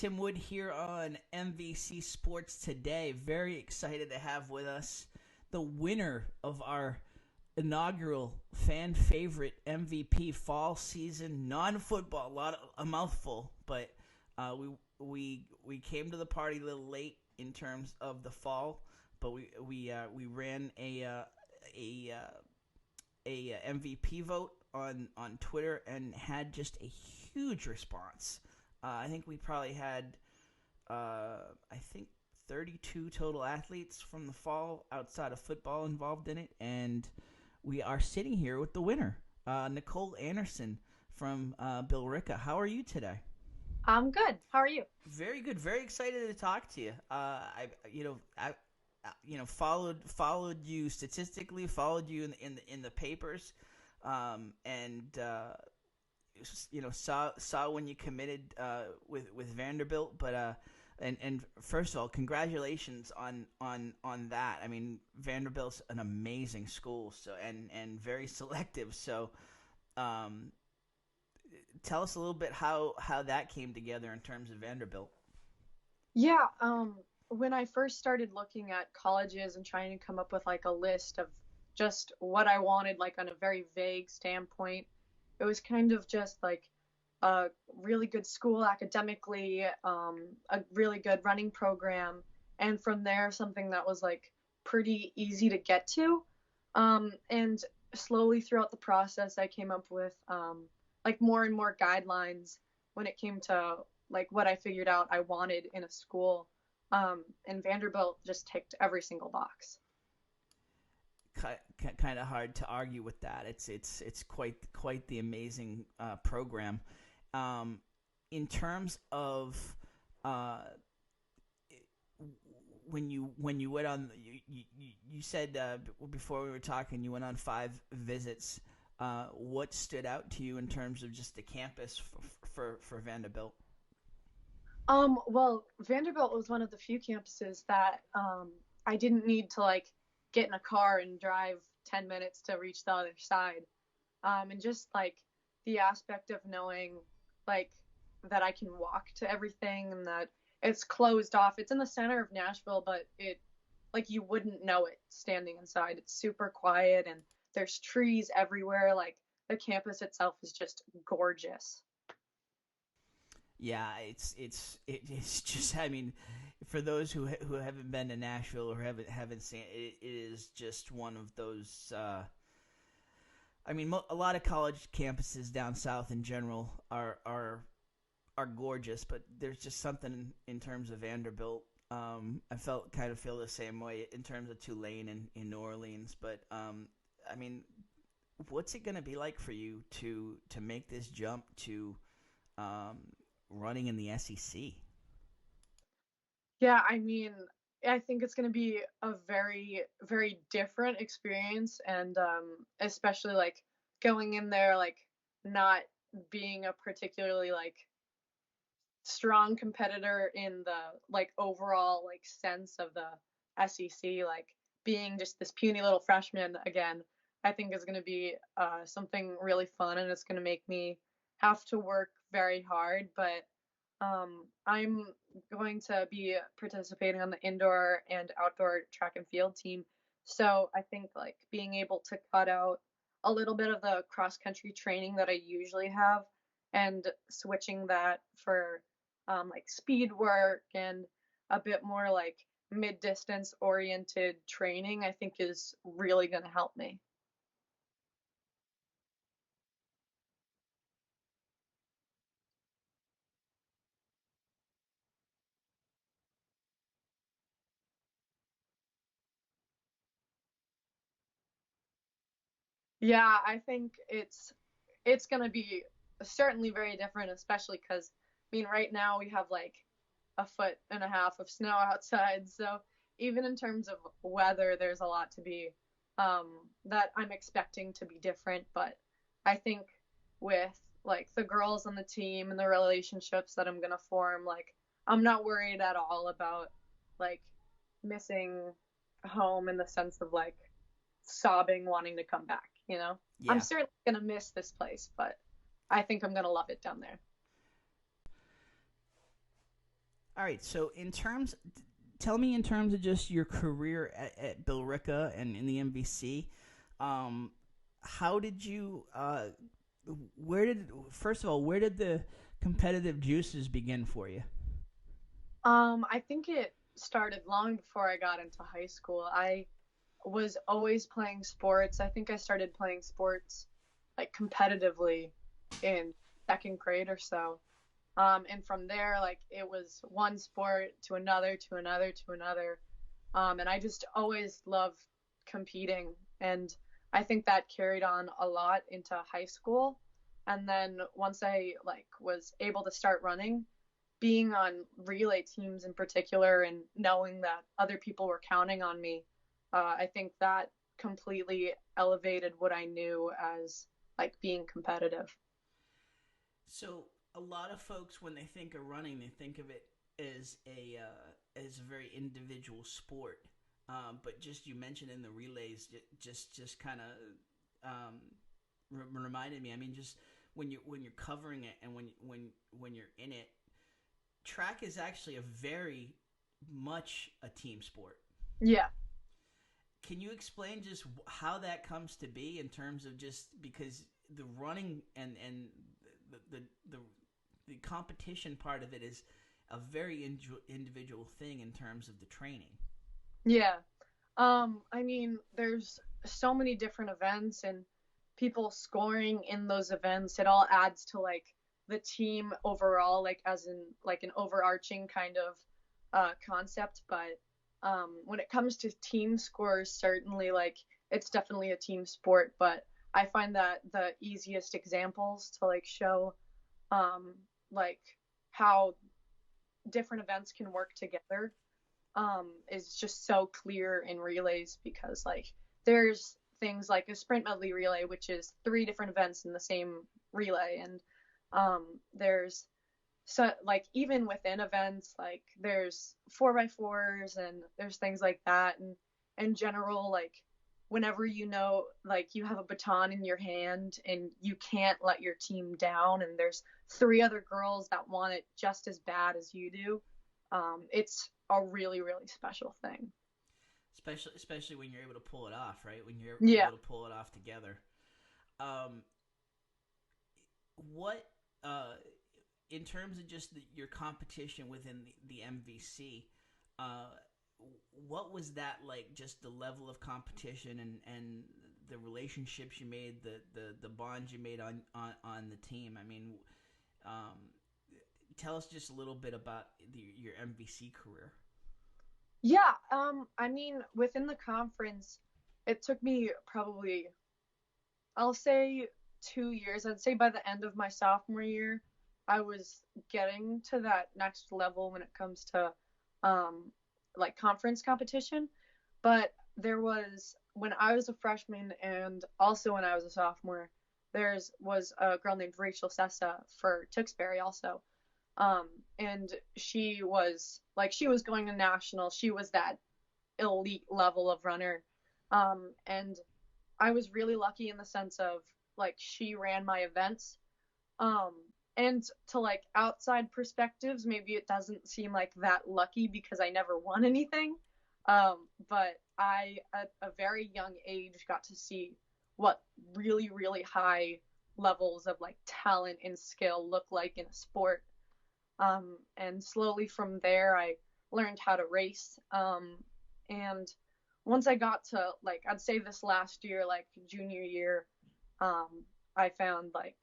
Tim Wood here on MVC Sports Today. Very excited to have with us the winner of our inaugural fan favorite MVP fall season non-football. A mouthful, but we came to the party a little late in terms of the fall, but we ran a MVP vote on Twitter and had just a huge response. I think we probably had, 32 total athletes from the fall outside of football involved in it, and we are sitting here with the winner, Nicole Anderson from Billerica. How are you today? I'm good. How are you? Very good. Very excited to talk to you. I followed you statistically, followed you in the papers, and saw when you committed with Vanderbilt. But and first of all, congratulations on that. I mean, Vanderbilt's an amazing school, so and very selective. So, tell us a little bit how that came together in terms of Vanderbilt. Yeah, when I first started looking at colleges and trying to come up with like a list of just what I wanted, like on a very vague standpoint, it was kind of just like a really good school academically, a really good running program, and from there, something that was like pretty easy to get to. And slowly throughout the process, I came up with like more and more guidelines when it came to like what I figured out I wanted in a school. And Vanderbilt just ticked every single box. Kind of hard to argue with that. It's quite the amazing program. Um, in terms of uh, when you went on, you said before we were talking, you went on 5 visits. What stood out to you in terms of just the campus for Vanderbilt? Well, Vanderbilt was one of the few campuses that I didn't need to like get in a car and drive 10 minutes to reach the other side. And just like the aspect of knowing like that I can walk to everything and that it's closed off. It's in the center of Nashville, but it like you wouldn't know it standing inside. It's super quiet and there's trees everywhere. Like the campus itself is just gorgeous. Yeah, it's just. I mean, for those who haven't been to Nashville or haven't seen it, it is just one of those. I mean, a lot of college campuses down south in general are gorgeous, but there's just something in terms of Vanderbilt. I feel the same way in terms of Tulane and in New Orleans, but I mean, what's it going to be like for you to make this jump to um, running in the SEC? Yeah, I mean, I think it's going to be a very, very different experience, and especially like going in there, like not being a particularly like strong competitor in the like overall like sense of the SEC, like being just this puny little freshman again, I think is going to be something really fun, and it's going to make me have to work very hard, but I'm going to be participating on the indoor and outdoor track and field team. So I think like being able to cut out a little bit of the cross country training that I usually have and switching that for like speed work and a bit more like mid distance oriented training, I think is really going to help me. Yeah, I think it's gonna be certainly very different, especially because I mean right now we have like a foot and a half of snow outside, so even in terms of weather, there's a lot to be that I'm expecting to be different. But I think with like the girls on the team and the relationships that I'm gonna form, like I'm not worried at all about like missing home in the sense of like sobbing, wanting to come back, you know? I'm Yeah, certainly going to miss this place, but I think I'm going to love it down there. All right. So tell me in terms of just your career at Billerica and in the MVC, um, how did you? Where did first of all, where did the competitive juices begin for you? I think it started long before I got into high school. I was always playing sports. I think I started playing sports like competitively in second grade or so. And from there, like it was one sport to another, to another, to another. And I just always loved competing. And I think that carried on a lot into high school. And then once I like was able to start running, being on relay teams in particular and knowing that other people were counting on me, I think that completely elevated what I knew as like being competitive. So a lot of folks, when they think of running, they think of it as a very individual sport. But just you mentioned in the relays, just kind of reminded me. I mean, just when you're covering it and when you're in it, track is actually a very much a team sport. Yeah. Can you explain just how that comes to be in terms of just because the running and the the the, the competition part of it is a very individual thing in terms of the training. Yeah. I mean, there's so many different events and people scoring in those events. It all adds to like the team overall, like as in like an overarching kind of concept. But when it comes to team scores, certainly like it's definitely a team sport. But I find that the easiest examples to like show um, like how different events can work together is just so clear in relays because like there's things like a sprint medley relay, which is three different events in the same relay, and there's so like even within events like there's 4x4s and there's things like that, and in general like whenever you know like you have a baton in your hand and you can't let your team down and there's three other girls that want it just as bad as you do, it's a really really special thing. Especially when you're able to pull it off, right? When you're Yeah. able to pull it off together. Um, what in terms of just your competition within the MVC, uh, what was that like? Just the level of competition and the relationships you made, the bonds you made on the team. I mean, um, tell us just a little bit about your MVC career. Yeah, I mean, within the conference, it took me probably, I'll say 2 years. I'd say by the end of my sophomore year, I was getting to that next level when it comes to um, like conference competition. But there was, when I was a freshman and also when I was a sophomore, there's was a girl named Rachel Sessa for Tewksbury also. Um, and she was going to national. She was that elite level of runner. And I was really lucky in the sense of like she ran my events. Um, and to like outside perspectives, maybe it doesn't seem like that lucky because I never won anything. But I, at a very young age, got to see what really, really high levels of like talent and skill look like in a sport. And slowly from there, I learned how to race. And once I got to like, I'd say this last year, like junior year, um, I found like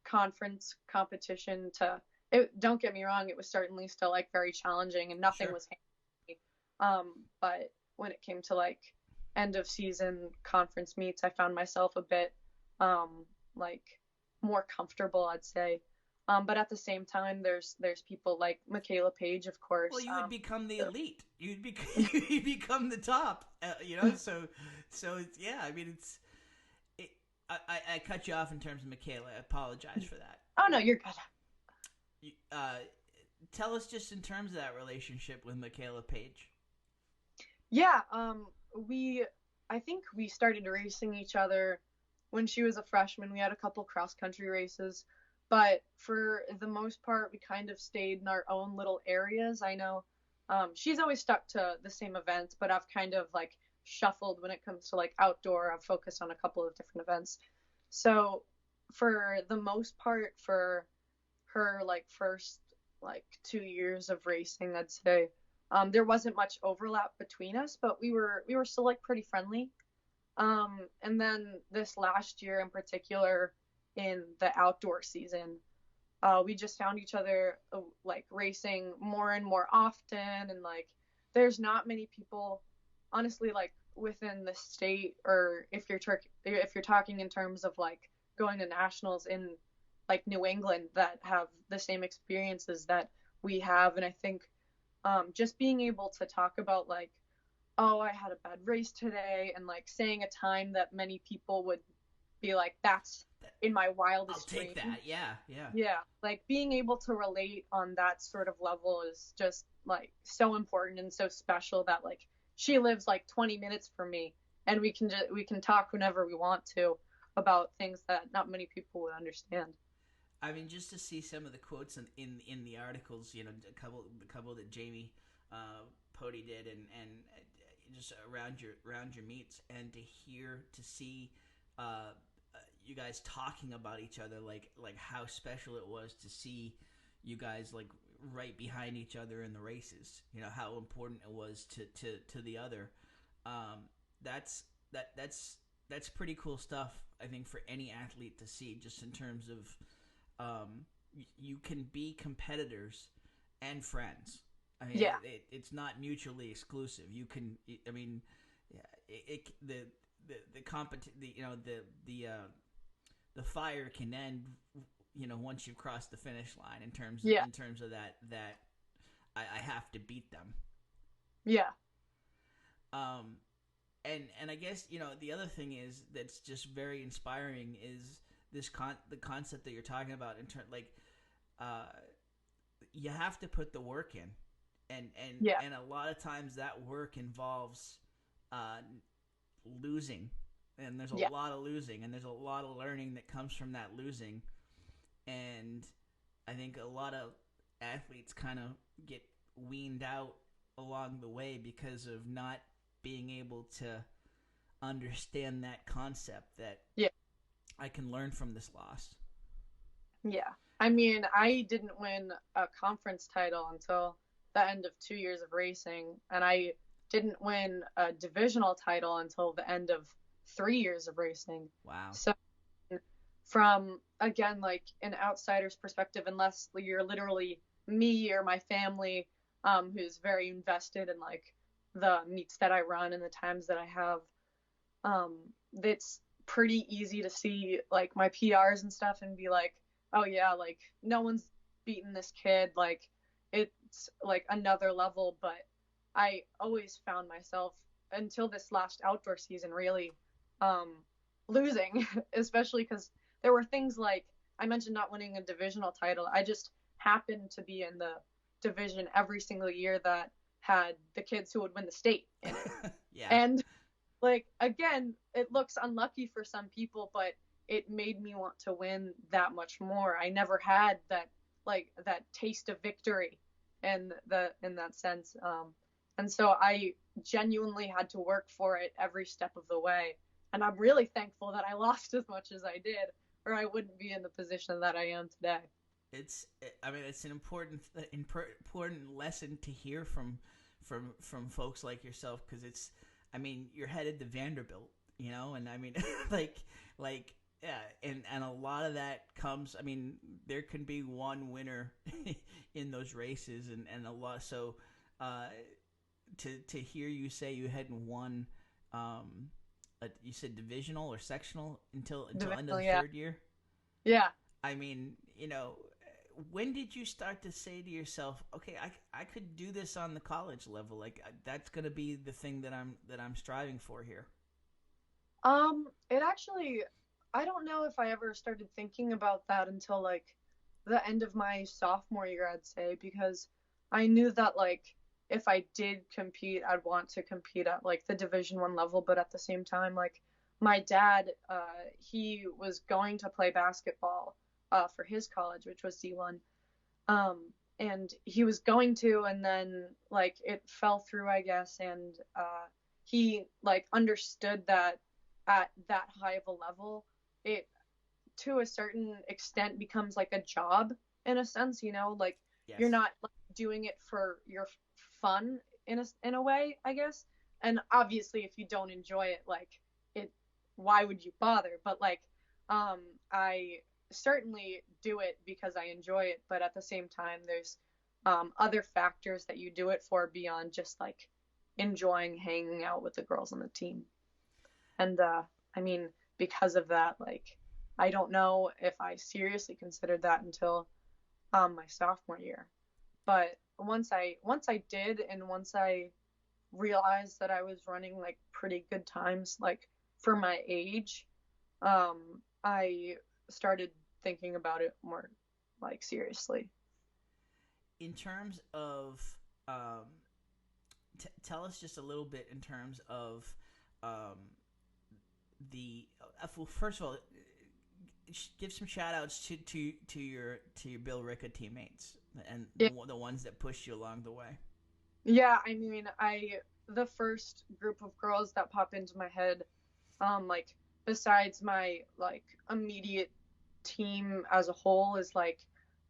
conference competition to. It, don't get me wrong, it was certainly still like very challenging, and nothing Sure. was handy. But when it came to like end of season conference meets, I found myself a bit like more comfortable, I'd say. But at the same time, there's people like Michaela Page, of Well, course. you would become the elite. You become the top. So yeah. I mean, it, I cut you off in terms of Michaela. I apologize for that. Oh no, you're good. You, tell us just in terms of that relationship with Michaela Page. Yeah, we I think we started racing each other when she was a freshman. We had a couple cross country races. But for the most part, we kind of stayed in our own little areas. I know she's always stuck to the same events, but I've kind of like shuffled when it comes to like outdoor. I've focused on a couple of different events. So for the most part, for her like first like 2 years of racing, I'd say there wasn't much overlap between us, but we were still like pretty friendly. And then this last year in particular, in the outdoor season, we just found each other like racing more and more often, and like there's not many people, honestly, like within the state, or if you're talking in terms of like going to nationals in like New England, that have the same experiences that we have. And I think just being able to talk about like, oh, I had a bad race today, and like saying a time that many people would be like, that's in my I'll wildest take dreams. that. Yeah, yeah. Yeah, like being able to relate on that sort of level is just like so important and so special, that like she lives like 20 minutes from me, and we can talk whenever we want to about things that not many people would understand. I mean, just to see some of the quotes in the articles, a couple that Jamie Pody did, and just around your meets, and to see you guys talking about each other, like how special it was to see you guys like right behind each other in the races. You know how important it was to the other. Um, that's that's pretty cool stuff. I think for any athlete to see, just in terms of you can be competitors and friends. I mean, Yeah, it's not mutually exclusive. You can, I mean, yeah, the the fire can end, once you've crossed the finish line. yeah, In terms of that I have to beat them. yeah, Um, and I guess the other thing is that's just very inspiring is the concept that you're talking about in turn, like uh you have to put the work in, yeah, and a lot of times that work involves uh losing, and there's a yeah, lot of losing, and there's a lot of learning that comes from that losing. And I think a lot of athletes kind of get weaned out along the way because of not being able to understand that concept that yeah, I can learn from this loss. yeah. I mean, I didn't win a conference title until the end of 2 years of racing, and I didn't win a divisional title until the end of 3 years of racing. Wow. So from, again, like an outsider's perspective, unless you're literally me or my family, who's very invested in like the meets that I run and the times that I have, um, it's pretty easy to see like my PRs and stuff and be like, oh yeah, like no one's beaten this kid, like it's like another level. But I always found myself, until this last outdoor season, really um, losing, especially because there were things like, I mentioned not winning a divisional title. I just happened to be in the division every single year that had the kids who would win the state in it. Yeah. And like, again, it looks unlucky for some people, but it made me want to win that much more. I never had that, like that taste of victory in that sense. And so I genuinely had to work for it every step of the way. And I'm really thankful that I lost as much as I did, or I wouldn't be in the position that I am today. I mean, it's an important lesson to hear from folks like yourself, because I mean, you're headed to Vanderbilt, and I mean, like like yeah, and a lot of that comes. I mean, there can be one winner in those races, and a lot. So, uh, to hear you say you hadn't won, you said divisional or sectional until end of Divisional, the yeah. third year. Yeah. I mean, when did you start to say to yourself, okay, I could do this on the college level? Like that's going to be the thing that I'm striving for here. It actually, I don't know if I ever started thinking about that until like the end of my sophomore year, I'd say, because I knew that like if I did compete, I'd want to compete at like the Division 1 level. But at the same time, like my dad, he was going to play basketball, for his college, which was D1. Um, and he was going to, and then like it fell through, I guess, and he like understood that at that high of a level, it to a certain extent becomes like a job in a sense, you know, like you're Yes. not like, doing it for your fun in a way, I guess. And obviously if you don't enjoy it, like it why would you bother? But like um I certainly do it because I enjoy it, but at the same time there's other factors that you do it for beyond just like enjoying hanging out with the girls on the team. And I mean, because of that, like, I don't know if I seriously considered that until my sophomore year. But once I did, and once I realized that I was running like pretty good times, like for my age, I started thinking about it more like seriously. In terms of, um, tell us just a little bit in terms of um, the. Well, first of all, give some shout outs to your Billerica teammates and Yeah, the ones that pushed you along the way. yeah. I mean, I the first group of girls that pop into my head, like besides my like immediate team as a whole is like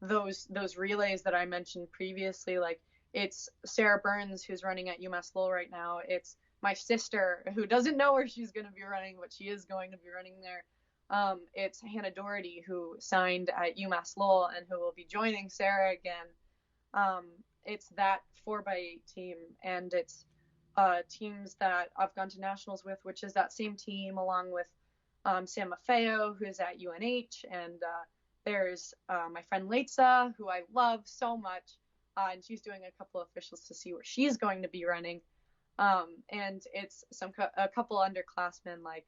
those relays that I mentioned previously. Like it's Sarah Burns who's running at UMass Lowell right now. It's my sister who doesn't know where she's going to be running, but she is going to be running there. It's Hannah Doherty who signed at UMass Lowell and who will be joining Sarah again. Um, it's that 4x8 team, and it's teams that I've gone to nationals with, which is that same team along with Sam Maffeo, who's at UNH, and there's my friend Leitza, who I love so much, and she's doing a couple of officials to see where she's going to be running. And it's a couple underclassmen like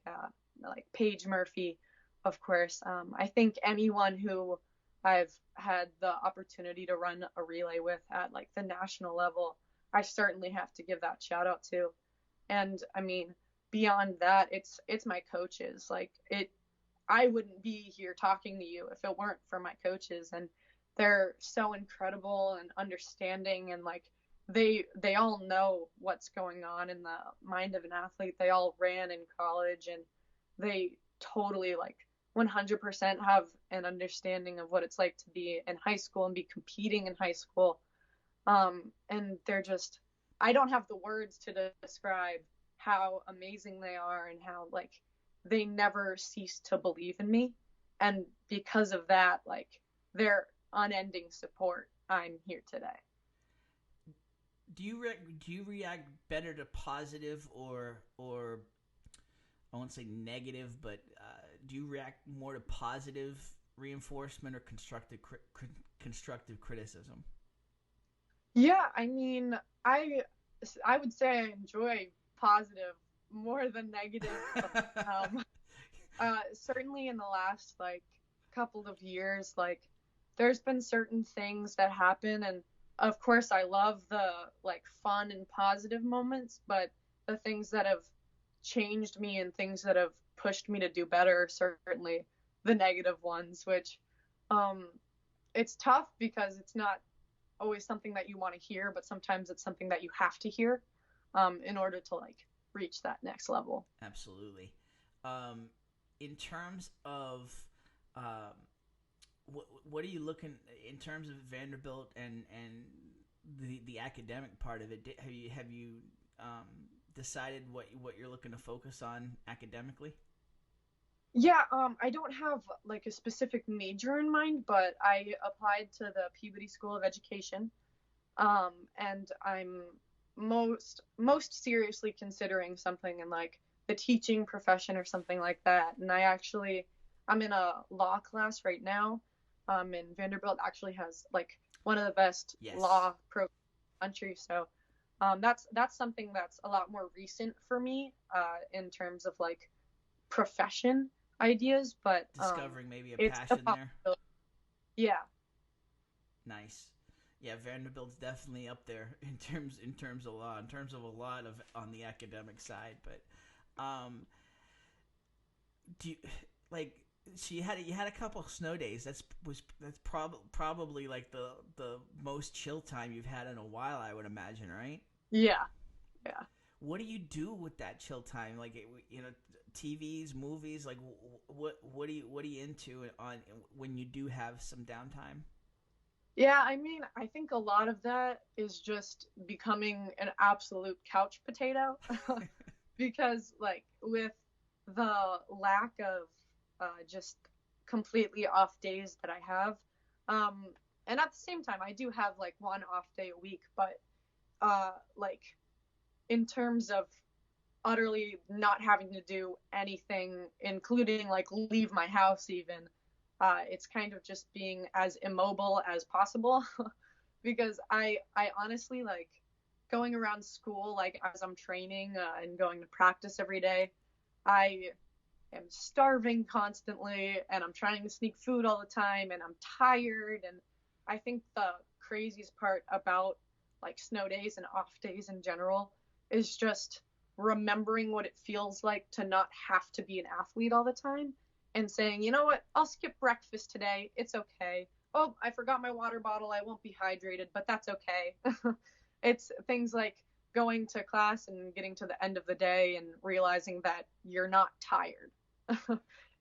Paige Murphy, of course. I think anyone who I've had the opportunity to run a relay with at like the national level, I certainly have to give that shout out to. And I mean, beyond that, it's my coaches. Like it I wouldn't be here talking to you if it weren't for my coaches, and they're so incredible and understanding, and like they all know what's going on in the mind of an athlete. They all ran in college, and they totally like 100% have an understanding of what it's like to be in high school and be competing in high school. And they're just, I don't have the words to describe how amazing they are and how like they never cease to believe in me. And because of that, like their unending support, I'm here today. Do you react better to positive or I won't say negative, but do you react more to positive reinforcement or constructive criticism? Yeah, I mean, I would say I enjoy positive more than negative, but certainly in the last like couple of years, like there's been certain things that happen, and of course I love the like fun and positive moments, but the things that have changed me and things that have pushed me to do better are certainly the negative ones, which um it's tough because it's not always something that you want to hear, but sometimes it's something that you have to hear in order to like reach that next level. Absolutely. Um, in terms of um, what are you looking in terms of Vanderbilt and the academic part of it? Have you um, decided what you're looking to focus on academically? Yeah, I don't have like a specific major in mind, but I applied to the Peabody School of Education, and I'm most seriously considering something in like the teaching profession or something like that. And I'm in a law class right now, and Vanderbilt actually has like one of the best Yes. law programs in the country. So, that's something that's a lot more recent for me, in terms of like profession ideas, but Discovering maybe a it's a passion there. possibility. Yeah. Nice. Yeah, Vanderbilt's definitely up there in terms of law, in terms of a lot of on the academic side. But do you, like So you had a couple of snow days. Probably like the most chill time you've had in a while, I would imagine, right? Yeah, yeah. What do you do with that chill time? Like, TVs, movies. Like, what are you into on when you do have some downtime? Yeah, I mean, I think a lot of that is just becoming an absolute couch potato because, like, with the lack of just completely off days that I have, um, and at the same time, I do have like one off day a week, but like in terms of utterly not having to do anything, including like leave my house even. It's kind of just being as immobile as possible because I honestly like going around school like as I'm training and going to practice every day. I am starving constantly and I'm trying to sneak food all the time and I'm tired and I think the craziest part about like snow days and off days in general is just remembering what it feels like to not have to be an athlete all the time and saying, you know what, I'll skip breakfast today. It's okay. Oh, I forgot my water bottle. I won't be hydrated, but that's okay. It's things like going to class and getting to the end of the day and realizing that you're not tired.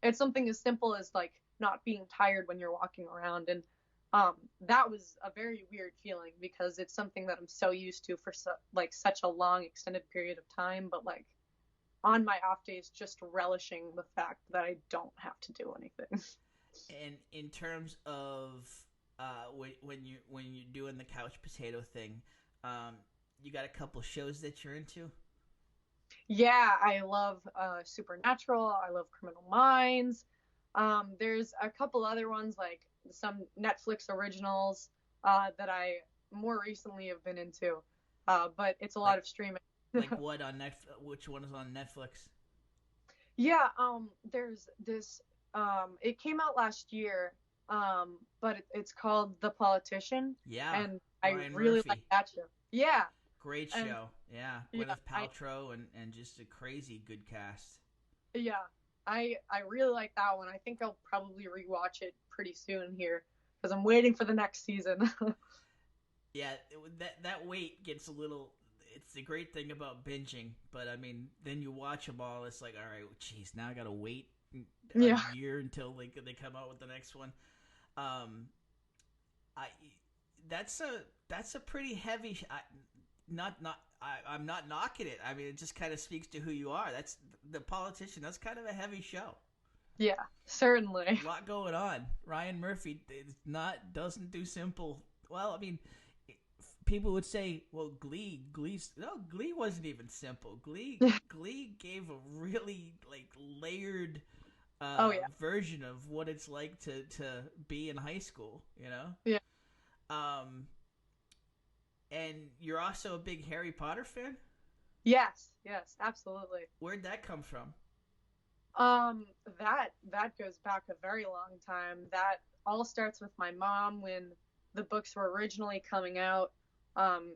It's something as simple as like not being tired when you're walking around and that was a very weird feeling because it's something that I'm so used to for like such a long extended period of time but like on my off days just relishing the fact that I don't have to do anything. And in terms of when you're doing the couch potato thing, um, you got a couple shows that you're into. Yeah, I love Supernatural. I love Criminal Minds. There's a couple other ones like some Netflix originals that I more recently have been into, but it's a lot Like of streaming. like what on Netflix? Which one is on Netflix? Yeah, there's this. It came out last year, but it's called The Politician, Yeah, and I Ryan really like Murphy. that show. Yeah, Great and show. Yeah, yeah, Gwyneth Paltrow and just a crazy good cast. yeah, I really like that one. I think I'll probably rewatch it pretty soon here because I'm waiting for the next season. Yeah, that weight gets a little. It's the great thing about binging, but I mean, then you watch them all. It's like, all right, geez, now I gotta wait a Yeah, year until they come out with the next one. Um, I that's a pretty heavy. I'm not knocking it. I mean, it just kind of speaks to who you are. That's the politician. That's kind of a heavy show. yeah, certainly. A lot going on. Ryan Murphy is not doesn't do simple. Well, I mean, people would say, well, Glee wasn't even simple. Glee gave a really like layered Oh yeah, version of what it's like to be in high school. yeah. Um, and you're also a big Harry Potter fan. Yes, yes, absolutely. Where'd that come from? Um, that goes back a very long time. That all starts with my mom when the books were originally coming out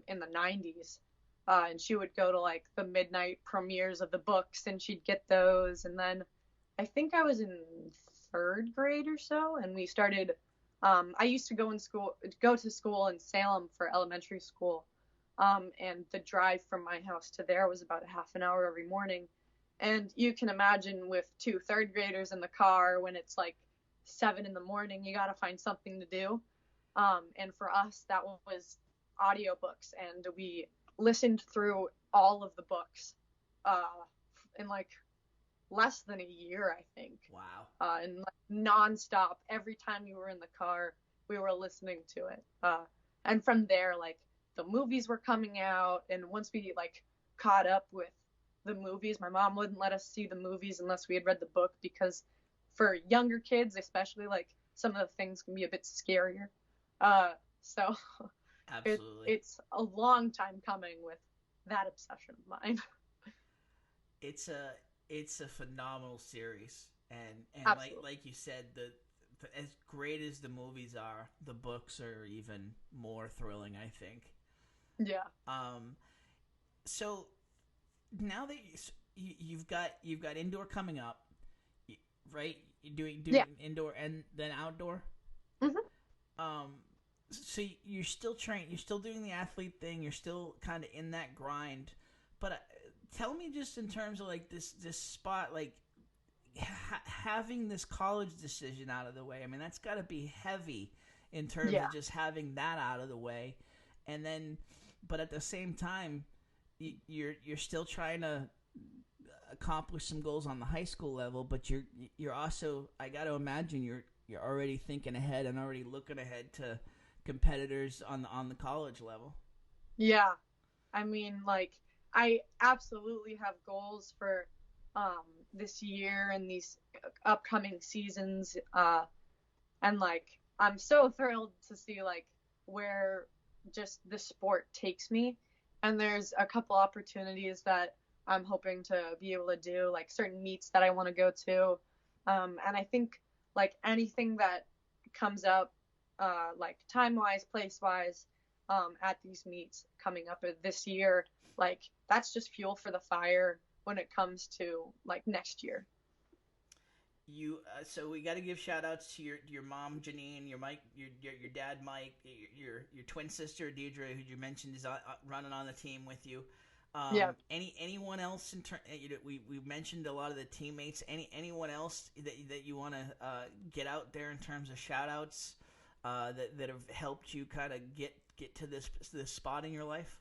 in the 90s. And she would go to like the midnight premieres of the books and she'd get those. And then I think I was in third grade or so, and we started. I used to go to school in Salem for elementary school, and the drive from my house to there was about a half an hour every morning. And you can imagine with two third graders in the car when it's like 7 in the morning, you got to find something to do. And for us, that was audiobooks, and we listened through all of the books uh, in like less than a year, I think. Wow. And like nonstop, every time we were in the car, we were listening to it. And from there, like the movies were coming out, and once we like caught up with the movies, my mom wouldn't let us see the movies unless we had read the book because for younger kids, especially, like some of the things can be a bit scarier. So Absolutely. it's a long time coming with that obsession of mine. It's a it's a phenomenal series, and Absolutely. like you said, the as great as the movies are, the books are even more thrilling, I think. Yeah. Um, so now that you've got indoor coming up, right? You're doing Yeah. indoor and then outdoor. Hmm. Um, so you're still trained. You're still doing the athlete thing. You're still kind of in that grind. But tell me just in terms of like this spot, like having this college decision out of the way. I mean, that's got to be heavy in terms Yeah. of just having that out of the way, and then, but at the same time, you're still trying to accomplish some goals on the high school level, but you're also, I got to imagine you're already thinking ahead and already looking ahead to competitors on the college level. Yeah. I mean, like, I absolutely have goals for um this year and these upcoming seasons. And like, I'm so thrilled to see like where just the sport takes me. And there's a couple opportunities that I'm hoping to be able to do, like certain meets that I want to go to. And I think like anything that comes up, like time wise, place wise, at these meets coming up this year, like that's just fuel for the fire when it comes to like next year. You so we got to give shout outs to your mom Janine, your Mike, your dad Mike, your twin sister Deidre, who you mentioned is running on the team with you. Yeah. Anyone else in we mentioned a lot of the teammates. Anyone else that you want to get out there in terms of shout outs that have helped you kind of get to this spot in your life?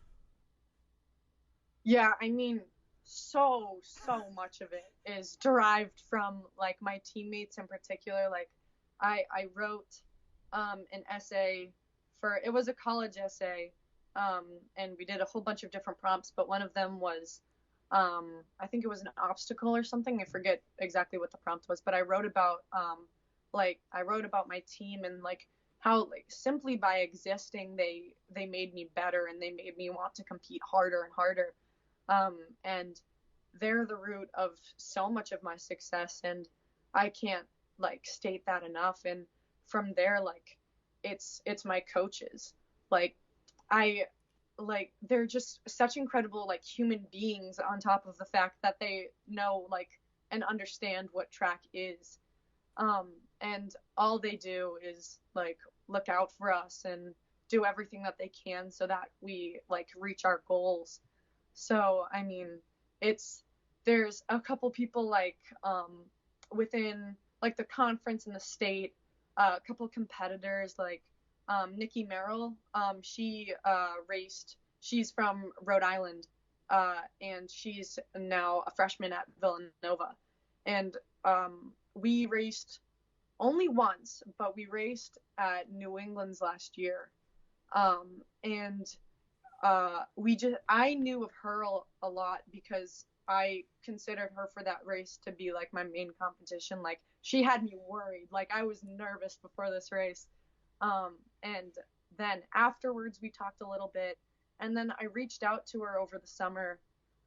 Yeah, I mean, so much of it is derived from like my teammates in particular. Like I wrote an essay for it was a college essay, and we did a whole bunch of different prompts, but one of them was I think it was an obstacle or something. I forget exactly what the prompt was, but I wrote about I wrote about my team and like how like simply by existing they made me better and they made me want to compete harder and harder, and they're the root of so much of my success, and I can't like state that enough. And from there, like it's my coaches, like I like they're just such incredible like human beings on top of the fact that they know like and understand what track is, um and all they do is like look out for us and do everything that they can so that we like reach our goals. So I mean, it's there's a couple people like within like the conference and the state, a couple competitors like Nikki Merrill. She raced. She's from Rhode Island, and she's now a freshman at Villanova. And we raced only once, but we raced at New England's last year. And we just I knew of her a lot because I considered her for that race to be like my main competition. Like she had me worried. Like I was nervous before this race. And then afterwards we talked a little bit, and then I reached out to her over the summer.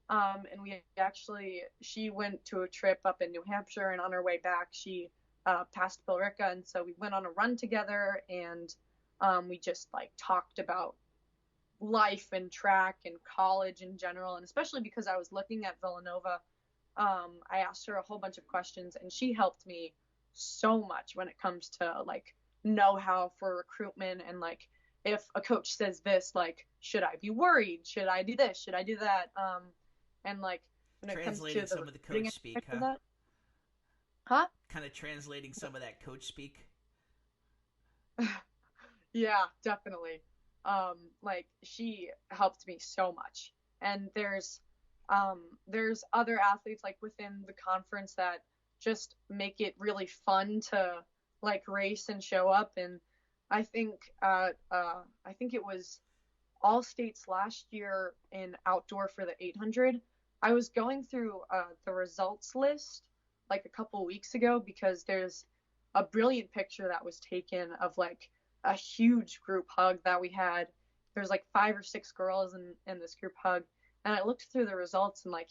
And we actually she went to a trip up in New Hampshire, and on her way back she passed Billerica, and so we went on a run together, and we just like talked about life and track and college in general, and especially because I was looking at Villanova, I asked her a whole bunch of questions, and she helped me so much when it comes to like know-how for recruitment and like if a coach says this, like should I be worried? Should I do this? Should I do that? And like when it comes to Translating the some of the recruiting coach speak, aspect of huh? that, huh? Kind of translating some of that coach speak. Yeah, definitely. Like she helped me so much. And there's other athletes like within the conference that just make it really fun to like race and show up. And I think I think it was all states last year in outdoor for the 800. I was going through the results list like a couple weeks ago because there's a brilliant picture that was taken of like a huge group hug that we had. There's like 5 or 6 girls in this group hug, and I looked through the results, and like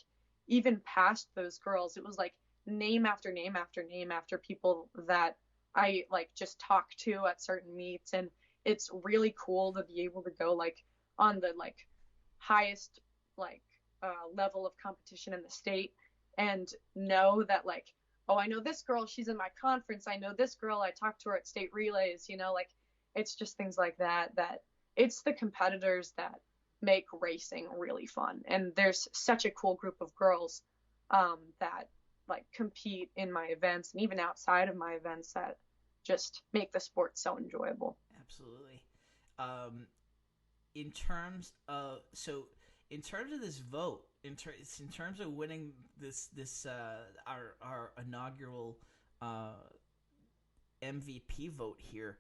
even past those girls, it was like name after name after name after people that I like just talked to at certain meets. And it's really cool to be able to go like on the like highest like level of competition in the state and know that like oh, I know this girl, she's in my conference, I know this girl, I talked to her at state relays, you know, like it's just things like that, that it's the competitors that make racing really fun. And there's such a cool group of girls that like compete in my events and even outside of my events that just make the sport so enjoyable. Absolutely. Um, in terms of in terms of this vote, in terms of winning this our inaugural uh, MVP vote here.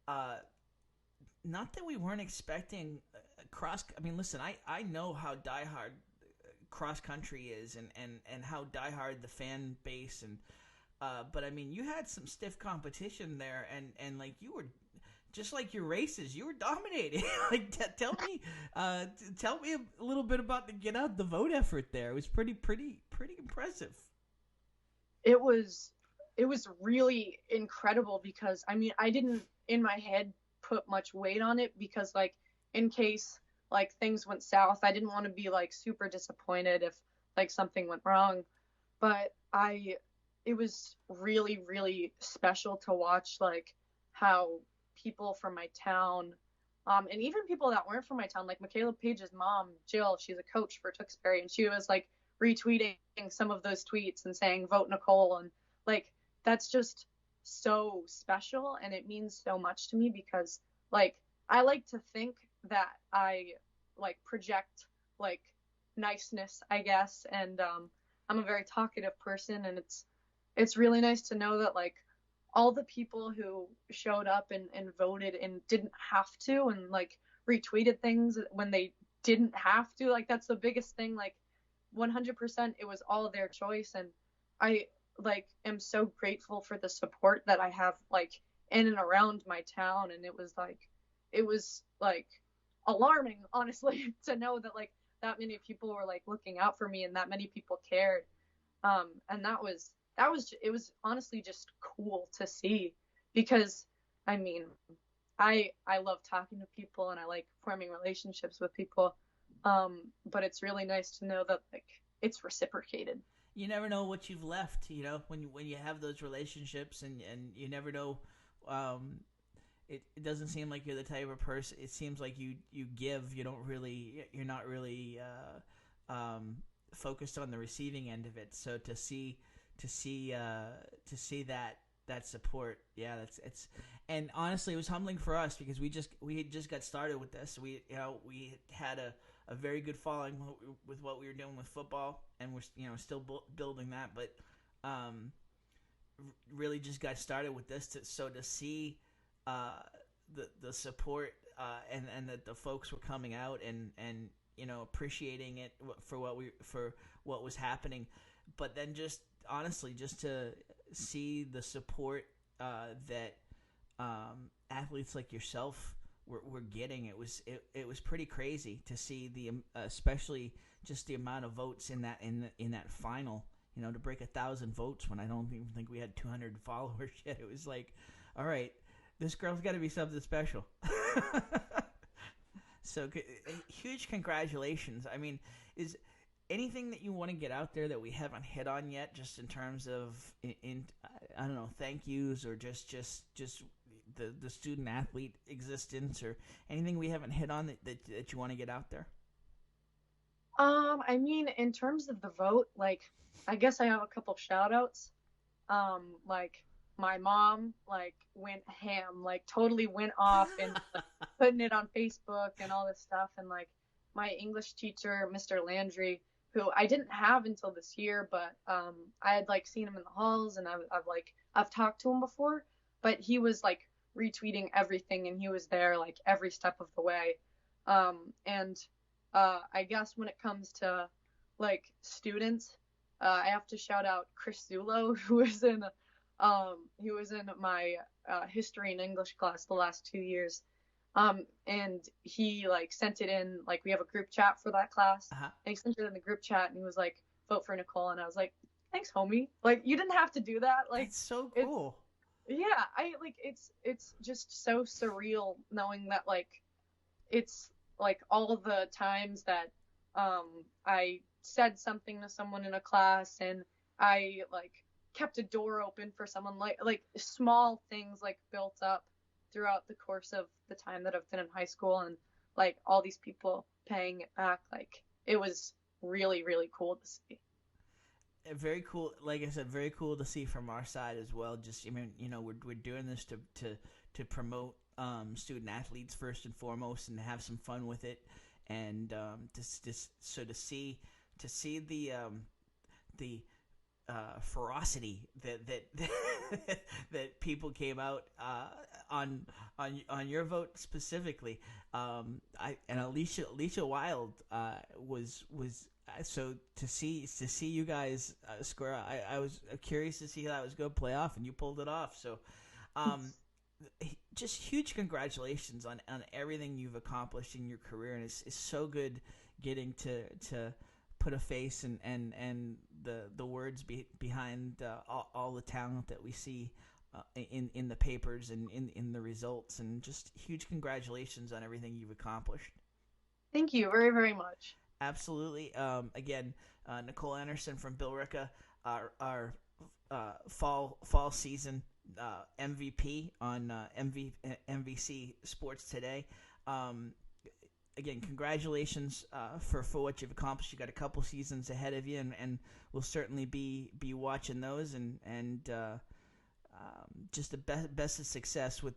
Uh, Not that we weren't expecting cross. I mean, listen, I know how diehard cross country is, and how diehard the fan base and. But I mean, you had some stiff competition there, and like you were, just like your races, you were dominating. Like, tell me a little bit about the get out the vote effort there. It was pretty impressive. It was really incredible because I mean I didn't in my head put much weight on it because like in case like things went south, I didn't want to be like super disappointed if like something went wrong. But I it was really really special to watch like how people from my town and even people that weren't from my town, like Michaela Page's mom, Jill, she's a coach for Tewksbury, and she was like retweeting some of those tweets and saying vote Nicole, and like that's just so special and it means so much to me because like I like to think that I like project like niceness, I guess, and I'm a very talkative person, and it's really nice to know that like all the people who showed up and voted and didn't have to and like retweeted things when they didn't have to, like that's the biggest thing, like 100% it was all their choice. And I like am so grateful for the support that I have like in and around my town. And it was like alarming, honestly, to know that like that many people were like looking out for me and that many people cared. And that was it was honestly just cool to see because I mean I love talking to people and I like forming relationships with people. But it's really nice to know that like it's reciprocated. You never know what you've left. You know, when you have those relationships, and you never know. Um, it doesn't seem like you're the type of person. It seems like you give. You don't really. You're not really focused on the receiving end of it. So to see that support, yeah, that's it's. And honestly, it was humbling for us because we had just got started with this. We had a very good following with what we were doing with football, and we're still building that. But um, really just got started with this. So to see uh, the support, and that the folks were coming out and appreciating it for what was happening, but then just honestly just to see the support that athletes like yourself were getting. It was pretty crazy to see especially just the amount of votes in that final. To break 1,000 votes when I don't even think we had 200 followers yet. It was like, all right, this girl's got to be something special. So huge congratulations. I mean, is anything that you want to get out there that we haven't hit on yet, just in terms of I don't know, thank yous, or just the student athlete existence, or anything we haven't hit on that you want to get out there? I mean, in terms of the vote, like, I guess I have a couple shout outs. Like, my mom, like, went ham, like, totally went off and putting it on Facebook and all this stuff. And, like, my English teacher, Mr. Landry, who I didn't have until this year, but I had, like, seen him in the halls and I've talked to him before, but he was, like, retweeting everything and he was there, like, every step of the way. And I guess when it comes to like students, I have to shout out Chris Zulo, who was in my history and English class the last 2 years. And he like sent it in, like we have a group chat for that class, Uh-huh. and he sent it in the group chat and he was like, vote for Nicole, and I was like, thanks, homie. Like you didn't have to do that. Like That's so it's cool. yeah, I like it's just so surreal knowing that like it's like all the times that I said something to someone in a class and I like kept a door open for someone, like small things like built up throughout the course of the time that I've been in high school, and like all these people paying it back. Like it was really, really cool to see. Very cool. Like I said, very cool to see from our side as well. Just, I mean, we're doing this to promote student athletes first and foremost, and have some fun with it, and so to see the ferocity that that people came out on your vote specifically. And Alicia Wild was so to see you guys square. I was curious to see how that was going to play off, and you pulled it off. So, just huge congratulations on everything you've accomplished in your career, and it's so good getting to put a face and the words behind all the talent that we see in the papers and in the results, and just huge congratulations on everything you've accomplished. Thank you very, very much. Absolutely. Again, Nicole Anderson from Billerica, our fall season MVP on MVC Sports Today. Again, congratulations for what you've accomplished. You got a couple seasons ahead of you, and we'll certainly be watching those, and just the best of success with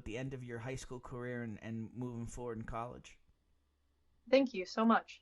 the end of your high school career and moving forward in college. Thank you so much.